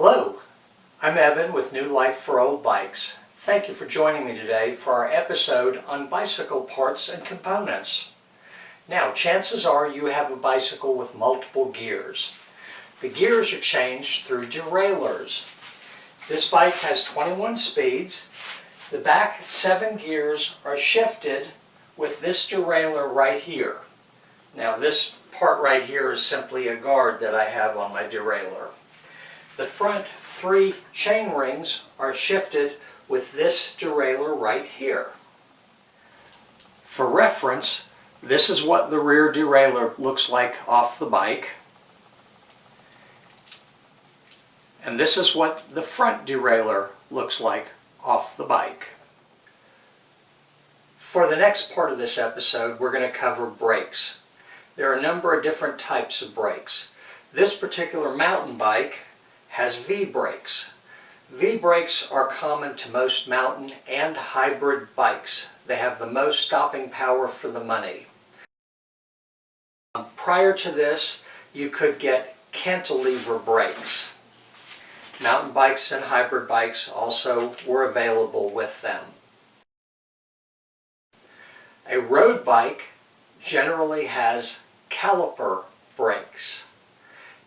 Hello, I'm Evan with New Life for Old Bikes. Thank you for joining me today for our episode on bicycle parts and components. Now, chances are you have a bicycle with multiple gears. The gears are changed through derailleurs. This bike has 21 speeds. The back 7 gears are shifted with this derailleur right here. Now, this part right here is simply a guard that I have on my derailleur. The front 3 chain rings are shifted with this derailleur right here. For reference, this is what the rear derailleur looks like off the bike. And this is what the front derailleur looks like off the bike. For the next part of this episode, we're going to cover brakes. There are a number of different types of brakes. This particular mountain bike has V-brakes. V-brakes are common to most mountain and hybrid bikes. They have the most stopping power for the money. Prior to this, you could get cantilever brakes. Mountain bikes and hybrid bikes also were available with them. A road bike generally has caliper brakes.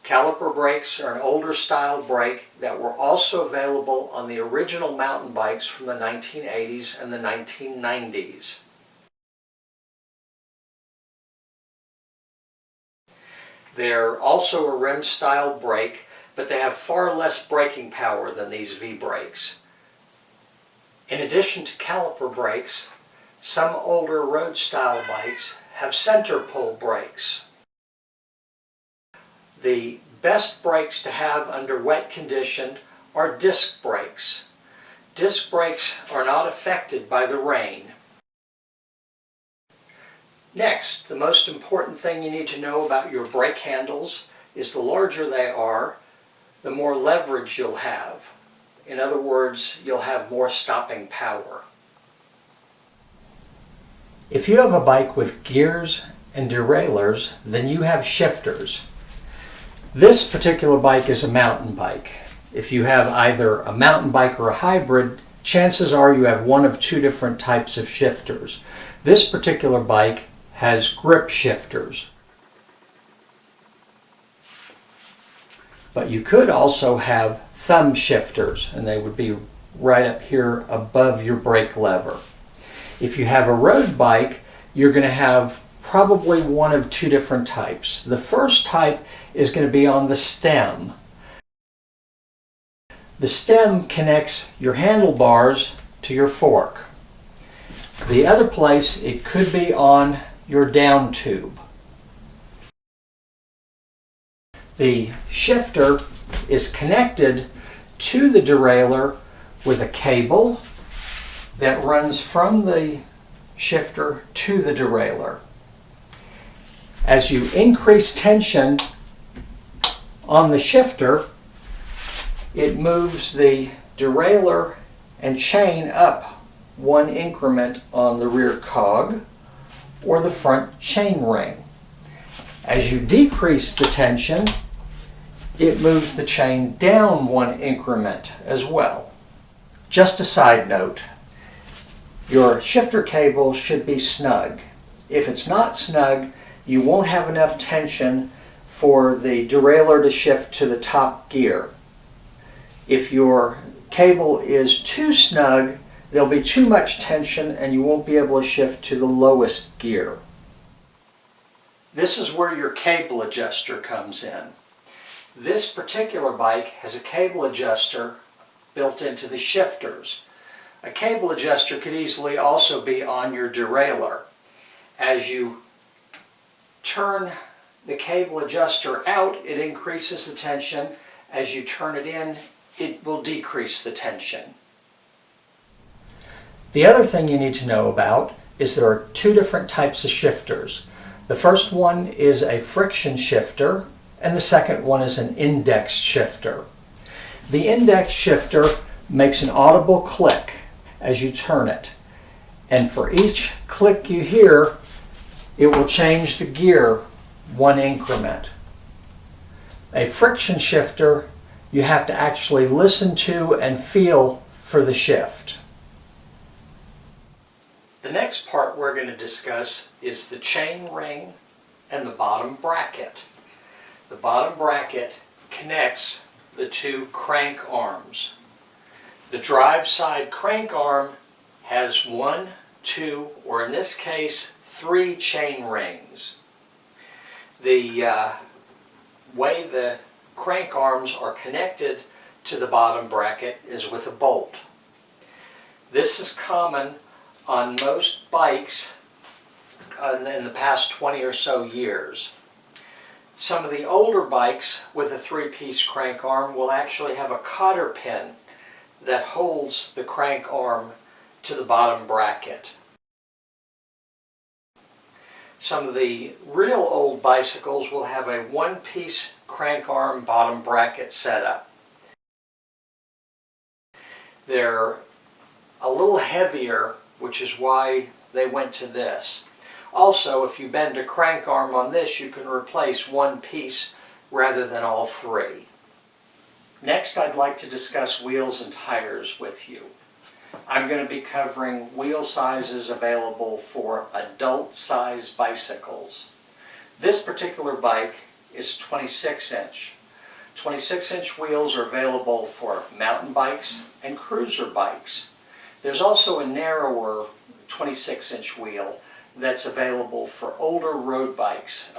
Caliper brakes are an older style brake that were also available on the original mountain bikes from the 1980s and the 1990s. They're also a rim style brake, but they have far less braking power than these V-brakes. In addition to caliper brakes, some older road style bikes have center pull brakes. The best brakes to have under wet condition are disc brakes. Disc brakes are not affected by the rain. Next, the most important thing you need to know about your brake handles is the larger they are, the more leverage you'll have. In other words, you'll have more stopping power. If you have a bike with gears and derailleurs, then you have shifters. This particular bike is a mountain bike. If you have either a mountain bike or a hybrid, chances are you have one of 2 different types of shifters. This particular bike has grip shifters. But you could also have thumb shifters, and they would be right up here above your brake lever. If you have a road bike, you're going to have probably one of 2 different types. The first type is going to be on the stem. The stem connects your handlebars to your fork. The other place, it could be on your down tube. The shifter is connected to the derailleur with a cable that runs from the shifter to the derailleur. As you increase tension on the shifter, it moves the derailleur and chain up 1 increment on the rear cog or the front chain ring. As you decrease the tension, it moves the chain down 1 increment as well. Just a side note, your shifter cable should be snug. If it's not snug, you won't have enough tension for the derailleur to shift to the top gear. If your cable is too snug, there'll be too much tension and you won't be able to shift to the lowest gear. This is where your cable adjuster comes in. This particular bike has a cable adjuster built into the shifters. A cable adjuster could easily also be on your derailleur. As you turn the cable adjuster out, it increases the tension. As you turn it in, it will decrease the tension. The other thing you need to know about is there are 2 different types of shifters. The first one is a friction shifter, and the second one is an index shifter. The index shifter makes an audible click as you turn it, and for each click you hear, it will change the gear 1 increment. A friction shifter You have to actually listen to and feel for the shift. The next part we're going to discuss is the chain ring and the bottom bracket. The bottom bracket connects the two crank arms. The drive side crank arm has 1, 2, or in this case, 3 chain rings. The way the crank arms are connected to the bottom bracket is with a bolt. This is common on most bikes in the past 20 or so years. Some of the older bikes with a 3-piece crank arm will actually have a cotter pin that holds the crank arm to the bottom bracket. Some of the real old bicycles will have a 1-piece crank arm bottom bracket setup. They're a little heavier, which is why they went to this. Also, if you bend a crank arm on this, you can replace 1 piece rather than all 3. Next, I'd like to discuss wheels and tires with you. I'm going to be covering wheel sizes available for adult-size bicycles. This particular bike is 26-inch. 26-inch wheels are available for mountain bikes and cruiser bikes. There's also a narrower 26-inch wheel that's available for older road bikes,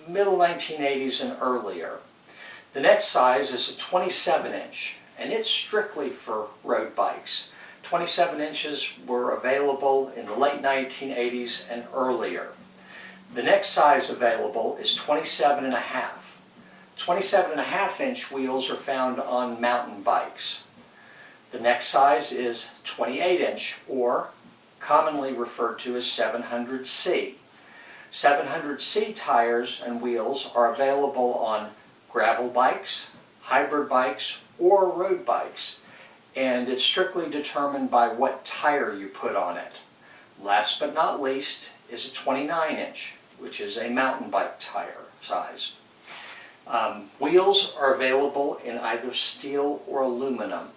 middle 1980s and earlier. The next size is a 27-inch, and it's strictly for road bikes. 27 inches were available in the late 1980s and earlier. The next size available is 27.5. 27.5-inch wheels are found on mountain bikes. The next size is 28-inch, or commonly referred to as 700C. 700C tires and wheels are available on gravel bikes, hybrid bikes, or road bikes, and it's strictly determined by what tire you put on it. Last but not least is a 29-inch, which is a mountain bike tire size. Wheels are available in either steel or aluminum.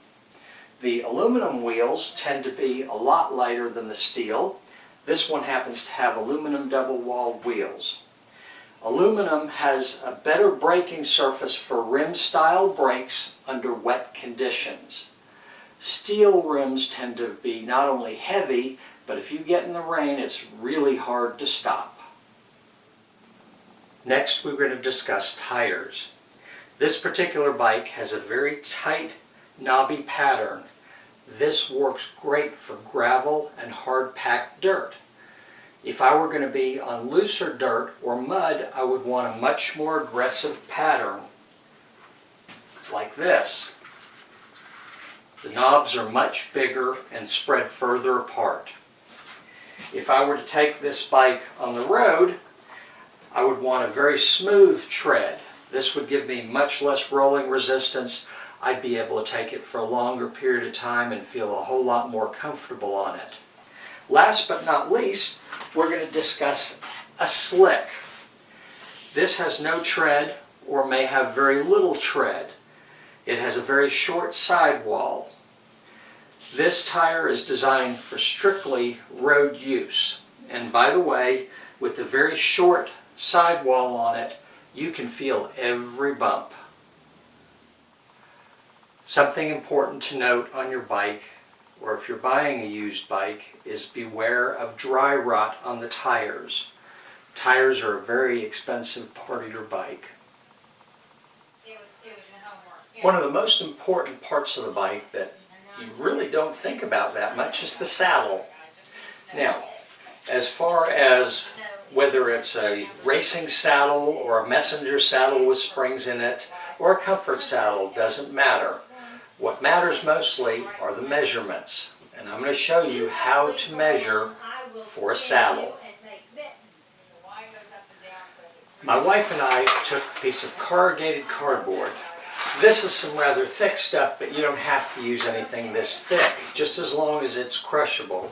The aluminum wheels tend to be a lot lighter than the steel. This one happens to have aluminum double-walled wheels. Aluminum has a better braking surface for rim-style brakes under wet conditions. Steel rims tend to be not only heavy, but if you get in the rain, it's really hard to stop. Next, we're going to discuss tires. This particular bike has a very tight, knobby pattern. This works great for gravel and hard-packed dirt. If I were going to be on looser dirt or mud, I would want a much more aggressive pattern, like this. The knobs are much bigger and spread further apart. If I were to take this bike on the road, I would want a very smooth tread. This would give me much less rolling resistance. I'd be able to take it for a longer period of time and feel a whole lot more comfortable on it. Last but not least, we're going to discuss a slick. This has no tread or may have very little tread. It has a very short sidewall. This tire is designed for strictly road use. And by the way, with the very short sidewall on it, you can feel every bump. Something important to note on your bike, or if you're buying a used bike, is beware of dry rot on the tires. Tires are a very expensive part of your bike. One of the most important parts of the bike that you really don't think about that much is the saddle. Now, as far as whether it's a racing saddle or a messenger saddle with springs in it, or a comfort saddle, doesn't matter. What matters mostly are the measurements, and I'm going to show you how to measure for a saddle. My wife and I took a piece of corrugated cardboard. This is some rather thick stuff, but you don't have to use anything this thick, just as long as it's crushable.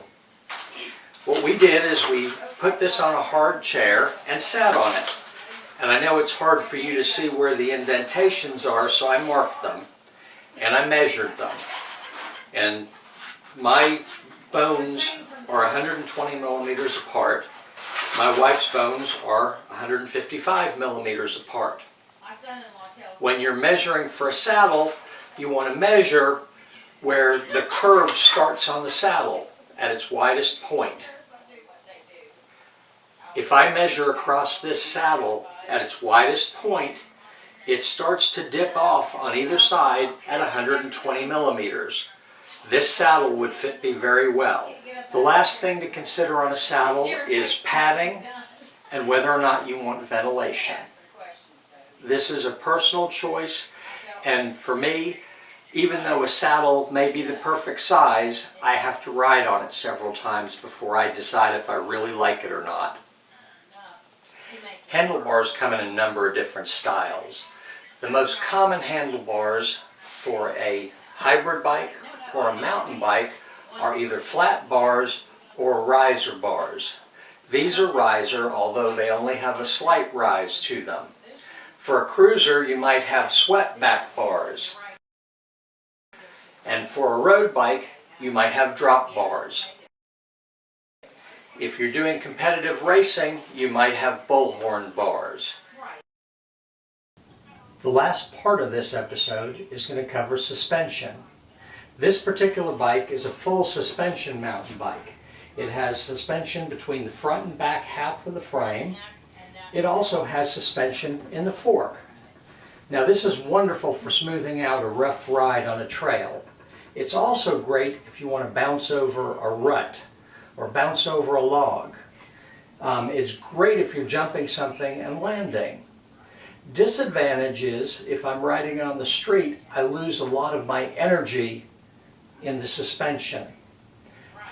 What we did is we put this on a hard chair and sat on it. And I know it's hard for you to see where the indentations are, so I marked them and I measured them. And my bones are 120 millimeters apart. My wife's bones are 155 millimeters apart. When you're measuring for a saddle, you want to measure where the curve starts on the saddle at its widest point. If I measure across this saddle at its widest point, it starts to dip off on either side at 120 millimeters. This saddle would fit me very well. The last thing to consider on a saddle is padding and whether or not you want ventilation. This is a personal choice, and for me, even though a saddle may be the perfect size, I have to ride on it several times before I decide if I really like it or not. Handlebars come in a number of different styles. The most common handlebars for a hybrid bike or a mountain bike are either flat bars or riser bars. These are riser, although they only have a slight rise to them. For a cruiser, you might have swept back bars. And for a road bike, you might have drop bars. If you're doing competitive racing, you might have bullhorn bars. The last part of this episode is going to cover suspension. This particular bike is a full suspension mountain bike. It has suspension between the front and back half of the frame. It also has suspension in the fork. Now this is wonderful for smoothing out a rough ride on a trail. It's also great if you want to bounce over a rut or bounce over a log. It's great if you're jumping something and landing. Disadvantage is if I'm riding on the street, I lose a lot of my energy in the suspension.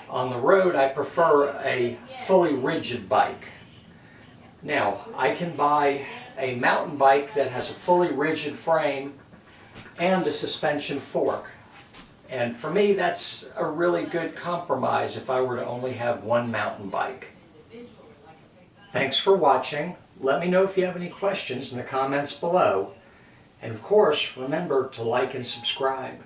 On the road, I prefer a fully rigid bike. Now, I can buy a mountain bike that has a fully rigid frame and a suspension fork. And for me, that's a really good compromise if I were to only have one mountain bike. Thanks for watching. Let me know if you have any questions in the comments below. And of course, remember to like and subscribe.